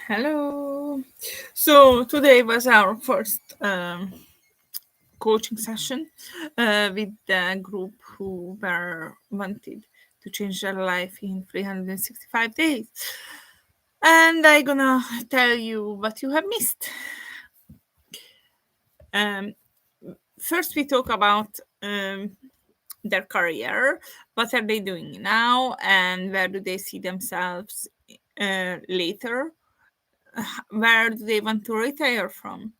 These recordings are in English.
Hello. So today was our first coaching session with the group who were wanted to change their life in 365 days. And I'm gonna tell you what you have missed. Um, First, we talk about their career. What are they doing now, and where do they see themselves later? Where do they want to retire from?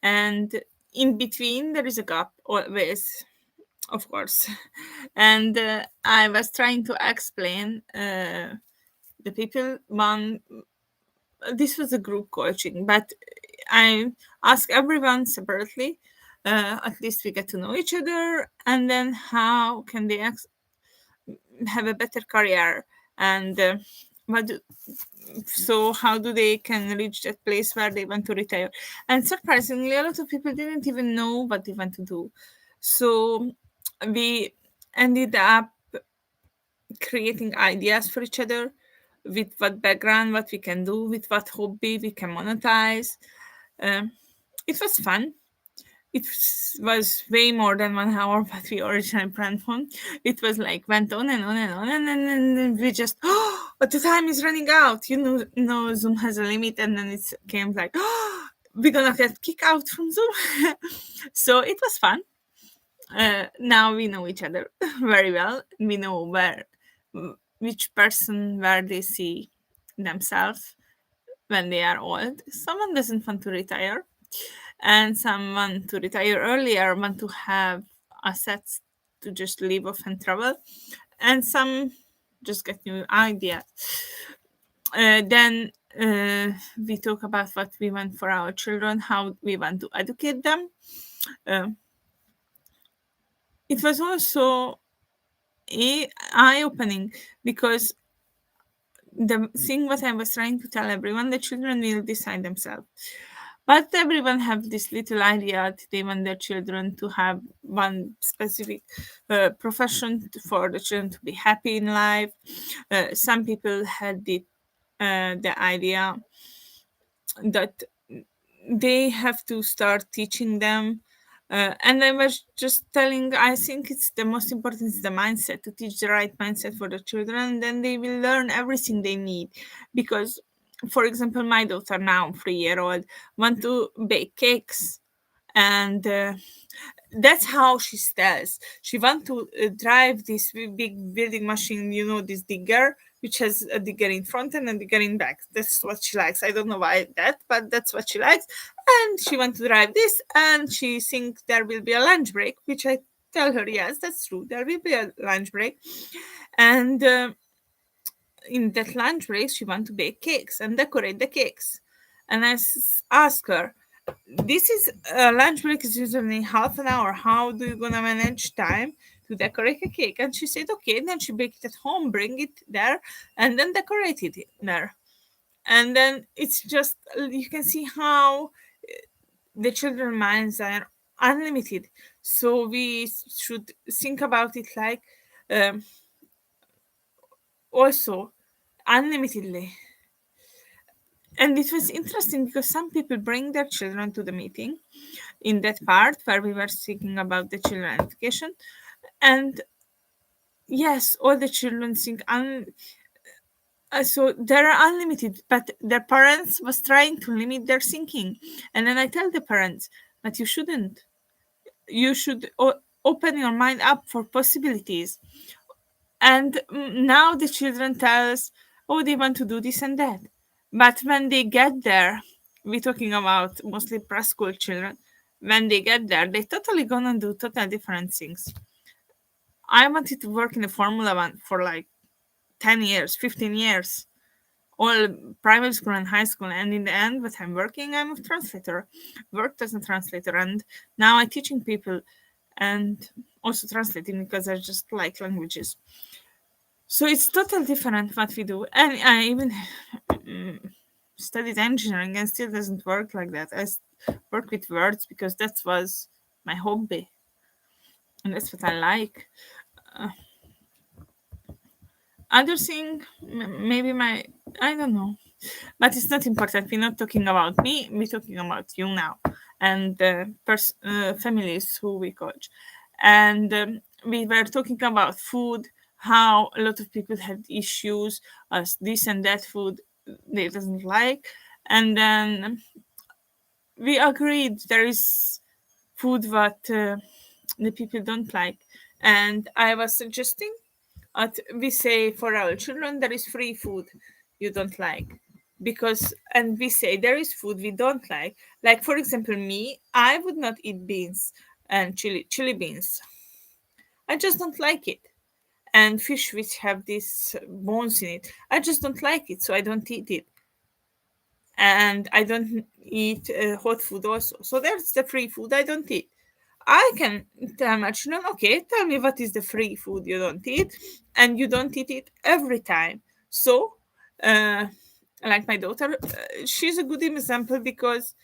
And in between there is a gap always, of course. And I was trying to explain the people one. This was a group coaching, but I ask everyone separately. At least we get to know each other, and then how can they have a better career, and what do, so how do they can reach that place where they want to retire. And surprisingly, a lot of people didn't even know what they want to do. So we ended up creating ideas for each other, with what background, what we can do, with what hobby we can monetize. um, it was fun. It was way more than 1 hour what we originally planned for. It was like went on and on and on, and then we just, oh, but the time is running out. No, Zoom has a limit, and then it came like, oh, we're gonna get kicked out from Zoom. So it was fun. Now we know each other very well. We know which person where they see themselves when they are old. Someone doesn't want to retire, and someone to retire earlier want to have assets to just live off and travel, and some just get new ideas. Then we talk about what we want for our children, how we want to educate them. Uh, it was also eye-opening, because the thing what I was trying to tell everyone, the children will decide themselves. But everyone have this little idea that they want their children to have one specific profession for the children to be happy in life. Some people had the idea that they have to start teaching them. And I was just telling, I think it's the most important is the mindset, to teach the right mindset for the children. Then they will learn everything they need. Because, for example, my daughter now, 3-year-old, want to bake cakes, and that's how she stays. She want to drive this big building machine, this digger, which has a digger in front and a digger in back. That's what she likes. I don't know why that, but that's what she likes. And she want to drive this, and she thinks there will be a lunch break, which I tell her, yes, that's true. There will be a lunch break. And in that lunch break, she want to bake cakes and decorate the cakes. And I ask her, this is lunch break is usually half an hour. How do you gonna manage time to decorate a cake? And she said, okay. And then she baked it at home, bring it there, and then decorate it there. And then it's just, you can see how the children minds are unlimited. So we should think about it like, um, also unlimitedly. And it was interesting because some people bring their children to the meeting in that part where we were speaking about the children education. And yes, all the children think so they're unlimited, but their parents was trying to limit their thinking. And then I tell the parents, but you shouldn't. You should open your mind up for possibilities. And now the children tell us, oh, they want to do this and that. But when they get there, we're talking about mostly preschool children. When they get there, they totally gonna do totally different things. I wanted to work in the Formula One for like 10 years, 15 years, all primary school and high school. And in the end, what I'm working, I'm a translator, worked as a translator. And now I'm teaching people and also translating because I just like languages. So it's totally different what we do. And I even studied engineering and still doesn't work like that. Work with words because that was my hobby and that's what I like. Other thing, maybe I don't know. But it's not important. We're not talking about me. We're talking about you now, and the families who we coach. And we were talking about food, how a lot of people had issues as this and that food they doesn't like, and then we agreed there is food that the people don't like, and I was suggesting that we say for our children there is free food you don't like, because and we say there is food we don't like for example me, I would not eat beans and chili beans. I just don't like it. And fish which have these bones in it, I just don't like it, so I don't eat it. And I don't eat hot food also. So that's the free food I don't eat. I can tell my children, okay, tell me what is the free food you don't eat, and you don't eat it every time. So, uh, like my daughter, she's a good example because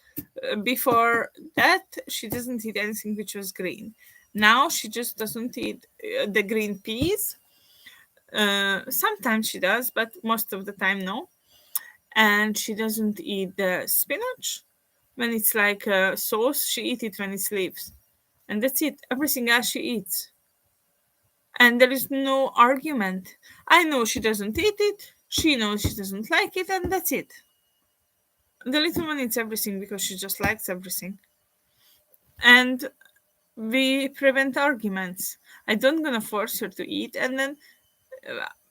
before that she doesn't eat anything which was green. Now she just doesn't eat the green peas. Sometimes she does, but most of the time no. And she doesn't eat the spinach when it's like a sauce. She eats it when it's leaves, and that's it. Everything else she eats, and there is no argument. I know she doesn't eat it. She knows she doesn't like it, and that's it. The little one eats everything because she just likes everything, and we prevent arguments. I don't gonna force her to eat, and then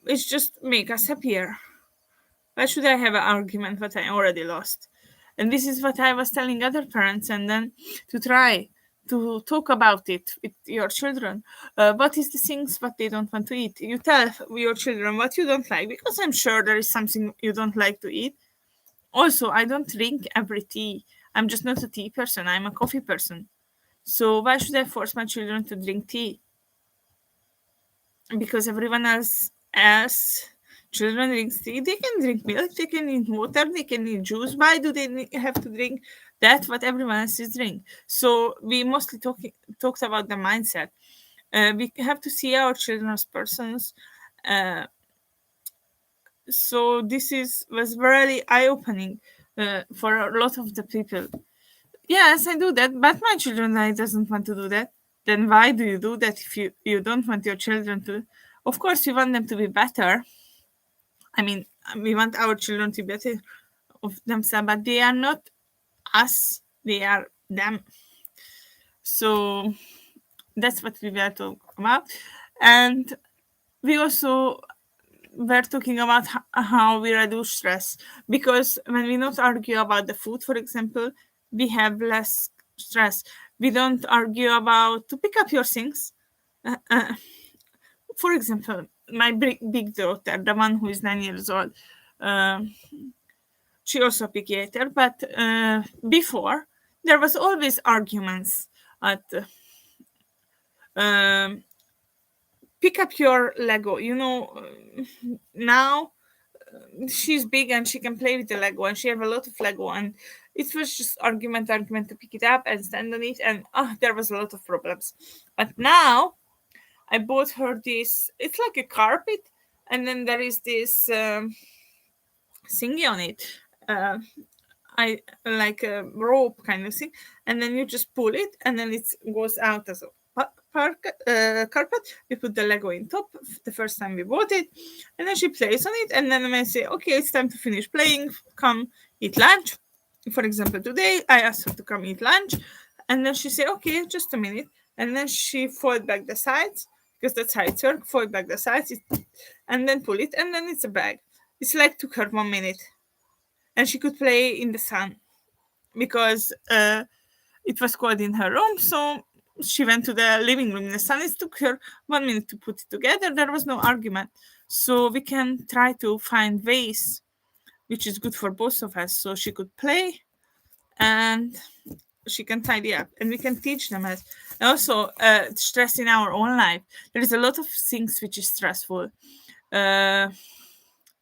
it's just make us happier. Why should I have an argument that I already lost? And this is what I was telling other parents, and then to try to talk about it with your children. What is the things what they don't want to eat? You tell your children what you don't like, because I'm sure there is something you don't like to eat. Also, I don't drink every tea. I'm just not a tea person. I'm a coffee person. So why should I force my children to drink tea? Because everyone else children drink tea, they can drink milk, they can eat water, they can eat juice. Why do they have to drink that what everyone else is drink? So we mostly talked about the mindset. We have to see our children as persons. So this was very eye-opening for a lot of the people. Yes, I do that, but my children I doesn't want to do that. Then why do you do that if you don't want your children to? Of course, you want them to be better. I mean, we want our children to be better of themselves, but they are not us. They are them. So that's what we were talking about, and we also were talking about how we reduce stress, because when we not argue about the food, for example, we have less stress. We don't argue about to pick up your things. For example, my big daughter, the one who is 9 years old, she also picky eater, but before there was always arguments at pick up your Lego. Now she's big and she can play with the Lego, and she have a lot of Lego, and it was just argument to pick it up and stand on it, and there was a lot of problems. But now I bought her this, it's like a carpet, and then there is this thingy on it. I like a rope kind of thing, and then you just pull it, and then it goes out as a carpet. We put the Lego in top the first time we bought it, and then she plays on it, and then I say, okay, it's time to finish playing, come eat lunch. For example, today I asked her to come eat lunch, and then she said, okay, just a minute, and then she fold back the sides, because that's how it works, fold back the sides, and then pull it, and then it's a bag. It's like took her 1 minute, and she could play in the sun, because it was cold in her room, so she went to the living room in the sun. It took her 1 minute to put it together. There was no argument. So we can try to find ways which is good for both of us, so she could play and she can tidy up, and we can teach them as also stress in our own life. There is a lot of things which is stressful.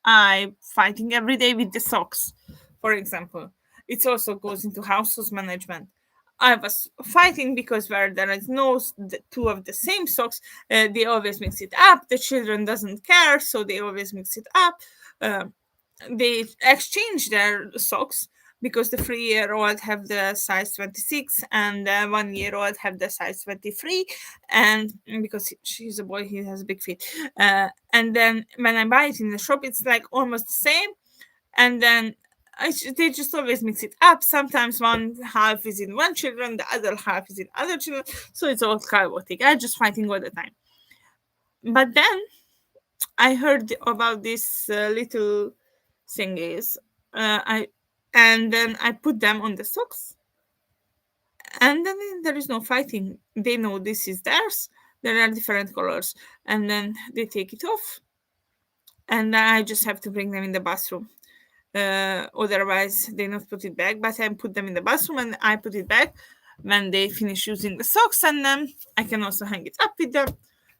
I fighting every day with the socks, for example. It also goes into household management. I was fighting because where there is no two of the same socks, they always mix it up. The children doesn't care, so they always mix it up. they exchange their socks because the 3-year-old have the size 26 and the 1-year-old have the size 23, and because she's a boy, he has big feet. And then when I buy it in the shop, it's like almost the same, and then they just always mix it up. Sometimes one half is in one children, the other half is in other children, so it's all chaotic. I'm just fighting all the time. But then I heard about this little thingies. I and then I put them on the socks, and then there is no fighting. They know this is theirs. There are different colors, and then they take it off, and I just have to bring them in the bathroom. Otherwise, they not put it back. But I put them in the bathroom, and I put it back when they finish using the socks, and then I can also hang it up with them.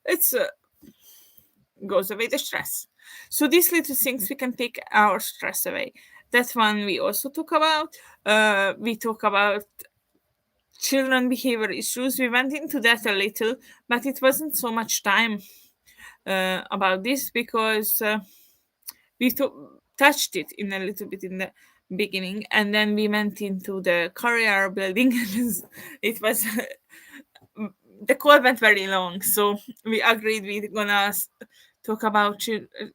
It's goes away the stress. So these little things we can take our stress away. That one we also talk about. We talk about children behavior issues. We went into that a little, but it wasn't so much time about this because we touched it in a little bit in the beginning, and then we went into the career building. It was the call went very long, so we agreed we're gonna talk about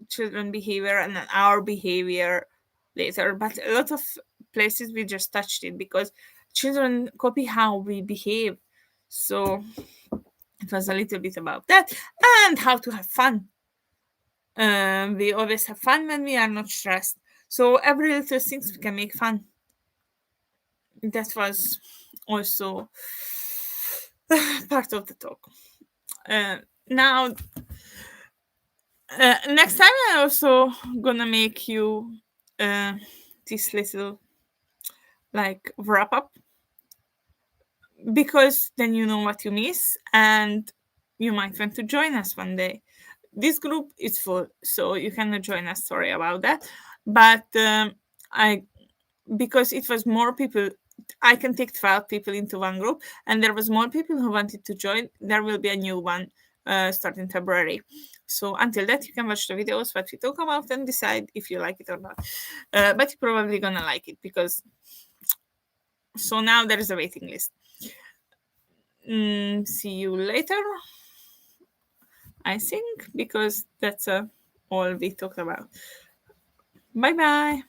children behavior and our behavior later. But a lot of places we just touched it because children copy how we behave, so it was a little bit about that and how to have fun. We always have fun when we are not stressed, so every little things we can make fun. That was also part of the talk. Now next time I also gonna make you this little like wrap up, because then you know what you miss and you might want to join us one day. This group is full, so you cannot join us, sorry about that. But I because it was more people, I can take 12 people into one group, and there was more people who wanted to join. There will be a new one starting February. So until that, you can watch the videos what we talk about and decide if you like it or not. But you're probably gonna like it because so now there is a waiting list. See you later, I think, because that's all we talked about. Bye bye.